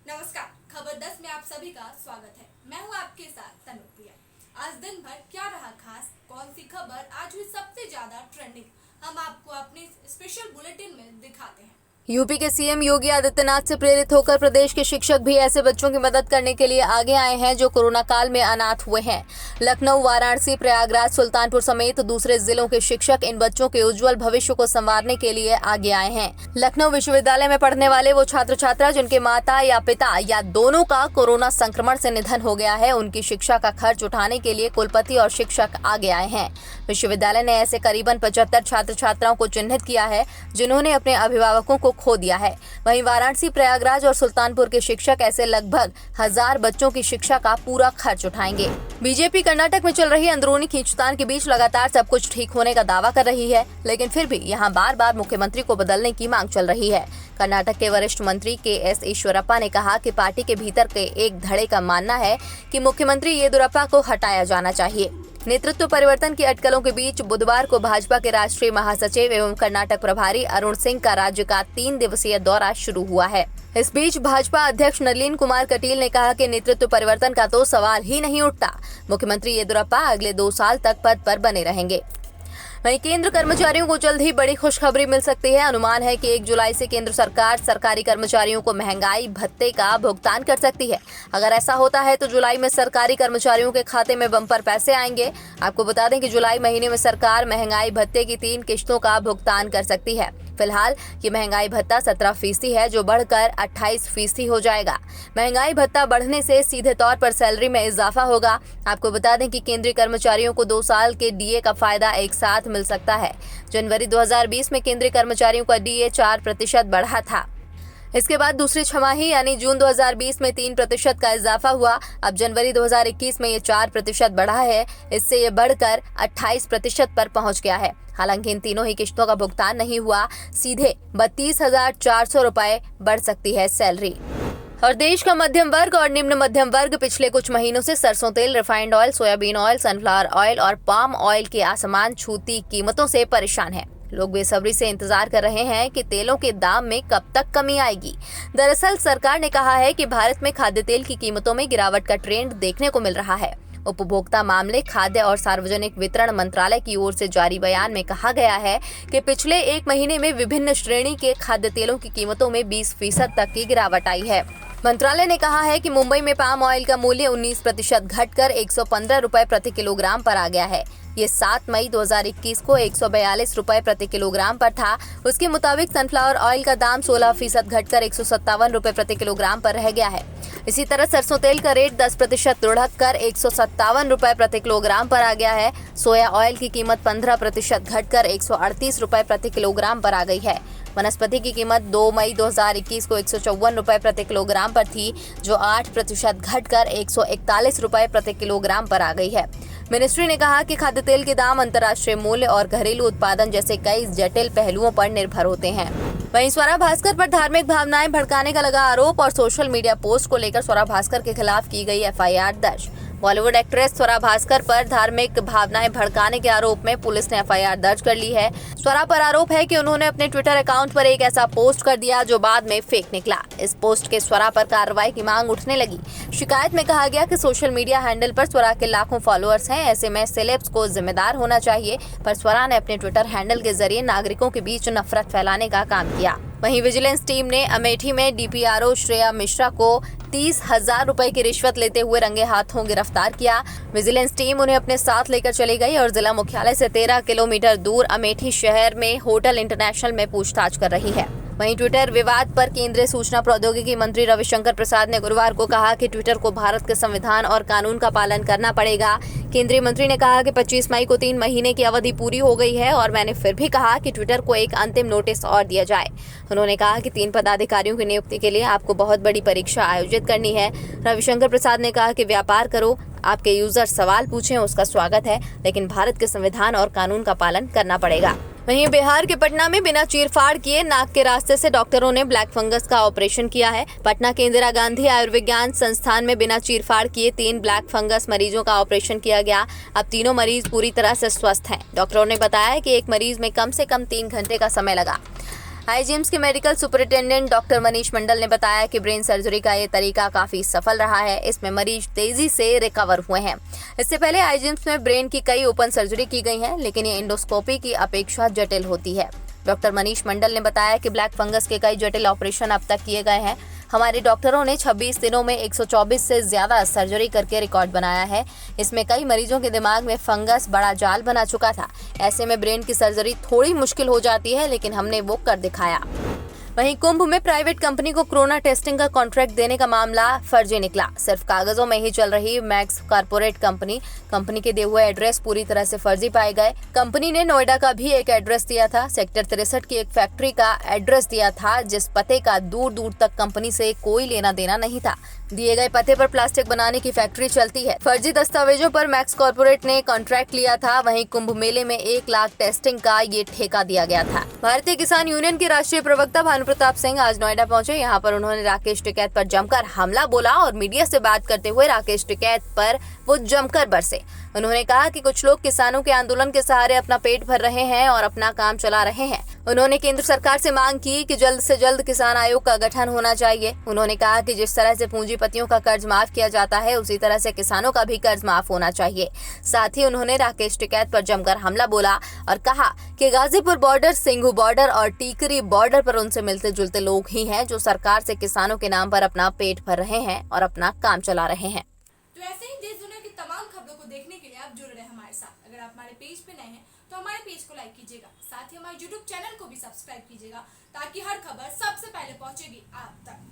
नमस्कार, खबर 10 में आप सभी का स्वागत है। मैं हूं आपके साथ तनुप्रिया। आज दिन भर क्या रहा खास, कौन सी खबर आज हुई सबसे ज्यादा ट्रेंडिंग, हम आपको अपने स्पेशल बुलेटिन में दिखाते हैं। यूपी के सीएम योगी आदित्यनाथ से प्रेरित होकर प्रदेश के शिक्षक भी ऐसे बच्चों की मदद करने के लिए आगे आए हैं जो कोरोना काल में अनाथ हुए हैं। लखनऊ, वाराणसी, प्रयागराज, सुल्तानपुर समेत दूसरे जिलों के शिक्षक इन बच्चों के उज्जवल भविष्य को संवारने के लिए आगे आए हैं। लखनऊ विश्वविद्यालय में पढ़ने वाले वो छात्र छात्रा जिनके माता या पिता या दोनों का कोरोना संक्रमण से निधन हो गया है, उनकी शिक्षा का खर्च उठाने के लिए कुलपति और शिक्षक आगे आए हैं। विश्वविद्यालय ने ऐसे करीबन 75 छात्र छात्राओं को चिन्हित किया है जिन्होंने अपने अभिभावकों को खो दिया है। वहीं वाराणसी, प्रयागराज और सुल्तानपुर के शिक्षक ऐसे लगभग 1000 बच्चों की शिक्षा का पूरा खर्च उठाएंगे। बीजेपी कर्नाटक में चल रही अंदरूनी खींचतान के बीच लगातार सब कुछ ठीक होने का दावा कर रही है, लेकिन फिर भी यहां बार-बार मुख्यमंत्री को बदलने की मांग चल रही है। कर्नाटक के वरिष्ठ मंत्री के.एस. ईश्वरप्पा ने कहा कि पार्टी के भीतर के एक धड़े का मानना है कि मुख्यमंत्री येदियुरप्पा को हटाया जाना चाहिए। नेतृत्व परिवर्तन की अटकलों के बीच बुधवार को भाजपा के राष्ट्रीय महासचिव एवं कर्नाटक प्रभारी अरुण सिंह का राज्य का 3 दिवसीय दौरा शुरू हुआ है। इस बीच भाजपा अध्यक्ष नलिन कुमार कटील ने कहा कि नेतृत्व परिवर्तन का तो सवाल ही नहीं उठता। मुख्यमंत्री येदियुरप्पा अगले 2 साल तक पद पर बने रहेंगे। वहीं केंद्र कर्मचारियों को जल्द ही बड़ी खुशखबरी मिल सकती है। अनुमान है कि 1 जुलाई से केंद्र सरकार सरकारी कर्मचारियों को महंगाई भत्ते का भुगतान कर सकती है। अगर ऐसा होता है तो जुलाई में सरकारी कर्मचारियों के खाते में बम्पर पैसे आएंगे। आपको बता दें कि जुलाई महीने में सरकार महंगाई भत्ते की 3 किश्तों का भुगतान कर सकती है। फिलहाल ये महंगाई भत्ता 17% है, जो बढ़कर 28% हो जाएगा। महंगाई भत्ता बढ़ने से सीधे तौर पर सैलरी में इजाफा होगा। आपको बता दें कि केंद्रीय कर्मचारियों को 2 साल के डीए का फायदा एक साथ मिल सकता है। जनवरी 2020 में केंद्रीय कर्मचारियों का डीए 4% बढ़ा था। इसके बाद दूसरी छमाही यानी जून 2020 में 3% का इजाफा हुआ। अब जनवरी 2021 में ये 4% बढ़ा है। इससे ये बढ़कर 28% पर पहुंच गया है। हालांकि इन तीनों ही किश्तों का भुगतान नहीं हुआ। सीधे 32,400 रुपए बढ़ सकती है सैलरी। और देश का मध्यम वर्ग और निम्न मध्यम वर्ग पिछले कुछ महीनों से सरसों तेल, refined oil, soybean oil, sunflower oil और पाम ऑयल के आसमान छूती कीमतों से परेशान है। लोग बेसब्री से इंतजार कर रहे हैं कि तेलों के दाम में कब तक कमी आएगी। दरअसल सरकार ने कहा है कि भारत में खाद्य तेल की कीमतों में गिरावट का ट्रेंड देखने को मिल रहा है। उपभोक्ता मामले, खाद्य और सार्वजनिक वितरण मंत्रालय की ओर से जारी बयान में कहा गया है कि पिछले 1 महीने में विभिन्न श्रेणी के खाद्य तेलों की कीमतों में 20% तक की गिरावट आई है। मंत्रालय ने कहा है कि मुंबई में पाम ऑयल का मूल्य 19% घटकर 115 रुपए प्रति किलोग्राम पर आ गया है। ये 7 मई 2021 को 142 रुपए प्रति किलोग्राम पर था। उसके मुताबिक सनफ्लावर ऑयल का दाम 16% घटकर 157 रुपए प्रति किलोग्राम पर रह गया है। इसी तरह सरसों तेल का रेट 10% लुढ़ककर 157 रुपए प्रति किलोग्राम पर आ गया है। सोया ऑयल की कीमत 15% घटकर 138 रुपए प्रति किलोग्राम पर आ गई है। वनस्पति की कीमत 2 मई 2021 को 154 रुपए प्रति किलोग्राम पर थी, जो 8% घटकर 141 रुपए प्रति किलोग्राम पर आ गई है। मिनिस्ट्री ने कहा कि खाद्य तेल के दाम अंतर्राष्ट्रीय मूल्य और घरेलू उत्पादन जैसे कई जटिल पहलुओं पर निर्भर होते हैं। वहीं स्वरा भास्कर पर धार्मिक भावनाएं भड़काने का लगा आरोप और सोशल मीडिया पोस्ट को लेकर स्वरा भास्कर के खिलाफ की गई एफआईआर दर्ज। बॉलीवुड एक्ट्रेस स्वरा भास्कर पर धार्मिक भावनाएं भड़काने के आरोप में पुलिस ने एफआईआर दर्ज कर ली है। स्वरा पर आरोप है कि उन्होंने अपने ट्विटर अकाउंट पर एक ऐसा पोस्ट कर दिया जो बाद में फेक निकला। इस पोस्ट के स्वरा पर कार्रवाई की मांग उठने लगी। शिकायत में कहा गया कि सोशल मीडिया हैंडल पर स्वरा के लाखों फॉलोअर्स हैं, ऐसे में सेलेब्स को जिम्मेदार होना चाहिए। पर स्वरा ने अपने ट्विटर हैंडल के जरिए नागरिकों के बीच नफरत फैलाने का काम किया। वहीं विजिलेंस टीम ने अमेठी में डीपीआरओ श्रेया मिश्रा को 30,000 रुपए की रिश्वत लेते हुए रंगे हाथों गिरफ्तार किया। विजिलेंस टीम उन्हें अपने साथ लेकर चली गई और जिला मुख्यालय से 13 किलोमीटर दूर अमेठी शहर में होटल इंटरनेशनल में पूछताछ कर रही है। वहीं ट्विटर विवाद पर केंद्रीय सूचना प्रौद्योगिकी मंत्री रविशंकर प्रसाद ने गुरुवार को कहा कि ट्विटर को भारत के संविधान और कानून का पालन करना पड़ेगा। केंद्रीय मंत्री ने कहा कि 25 मई को 3 महीने की अवधि पूरी हो गई है और मैंने फिर भी कहा कि ट्विटर को एक अंतिम नोटिस और दिया जाए। उन्होंने कहा कि 3 पदाधिकारियों की नियुक्ति के लिए आपको बहुत बड़ी परीक्षा आयोजित करनी है। रविशंकर प्रसाद ने कहा कि व्यापार करो, आपके यूजर सवाल पूछें, उसका स्वागत है, लेकिन भारत के संविधान और कानून का पालन करना पड़ेगा। वहीं बिहार के पटना में बिना चीरफाड़ किए नाक के रास्ते से डॉक्टरों ने ब्लैक फंगस का ऑपरेशन किया है। पटना के इंदिरा गांधी आयुर्विज्ञान संस्थान में बिना चीरफाड़ किए 3 ब्लैक फंगस मरीजों का ऑपरेशन किया गया। अब तीनों मरीज पूरी तरह से स्वस्थ हैं। डॉक्टरों ने बताया कि एक मरीज में कम से कम 3 घंटे का समय लगा। आईजीएम्स के medical superintendent doctor Manish Mandal ने बताया कि ब्रेन सर्जरी का ये तरीका काफी सफल रहा है। इसमें मरीज तेजी से रिकवर हुए हैं। इससे पहले आईजीएम्स में ब्रेन की कई ओपन सर्जरी की गई है, लेकिन ये एंडोस्कोपी की अपेक्षा जटिल होती है। डॉक्टर मनीष मंडल ने बताया कि ब्लैक फंगस के कई जटिल ऑपरेशन अब तक किए गए हैं। हमारे डॉक्टरों ने 26 दिनों में 124 से ज्यादा सर्जरी करके रिकॉर्ड बनाया है। इसमें कई मरीजों के दिमाग में फंगस बड़ा जाल बना चुका था। ऐसे में ब्रेन की सर्जरी थोड़ी मुश्किल हो जाती है, लेकिन हमने वो कर दिखाया। वहीं कुंभ में प्राइवेट कंपनी को कोरोना टेस्टिंग का कॉन्ट्रैक्ट देने का मामला फर्जी निकला। सिर्फ कागजों में ही चल रही मैक्स कॉर्पोरेट कंपनी के दिए हुए एड्रेस पूरी तरह से फर्जी पाए गए। कंपनी ने नोएडा का भी एक एड्रेस दिया था, सेक्टर 63 की एक फैक्ट्री का एड्रेस दिया था, जिस पते का दूर दूर तक कंपनी से कोई लेना देना नहीं था। दिए गए पते पर प्लास्टिक बनाने की फैक्ट्री चलती है। फर्जी दस्तावेजों पर मैक्स कॉर्पोरेट ने कॉन्ट्रैक्ट लिया था। वहीं कुंभ मेले में 1 लाख टेस्टिंग का ये ठेका दिया गया था। भारतीय किसान यूनियन के राष्ट्रीय प्रवक्ता भानु प्रताप सिंह आज नोएडा पहुंचे। यहां पर उन्होंने राकेश टिकैत पर जमकर हमला बोला और मीडिया से बात करते हुए राकेश टिकैत पर वो जमकर बरसे। उन्होंने कहा कि कुछ लोग किसानों के आंदोलन के सहारे अपना पेट भर रहे हैं और अपना काम चला रहे हैं। उन्होंने केंद्र सरकार से मांग की कि जल्द से जल्द किसान आयोग का गठन होना चाहिए। उन्होंने कहा कि जिस तरह से पूंजीपतियों का कर्ज माफ किया जाता है, उसी तरह से किसानों का भी कर्ज माफ होना चाहिए। साथ ही उन्होंने राकेश टिकैत पर जमकर हमला बोला और कहा कि गाजीपुर बॉर्डर, सिंघू बॉर्डर और टीकरी बॉर्डर पर उनसे मिलते जुलते लोग ही हैं जो सरकार से किसानों के नाम पर अपना पेट भर रहे हैं और अपना काम चला रहे हैं। तो ऐसे ही देश दुनिया की तमाम खबरों को देखने के लिए आप जुड़ रहे हमारे साथ। अगर आप हमारे पेज पे नए हैं तो हमारे पेज को लाइक कीजिएगा, साथ ही हमारे YouTube चैनल को भी सब्सक्राइब कीजिएगा, ताकि हर खबर सबसे पहले पहुंचेगी आप तक।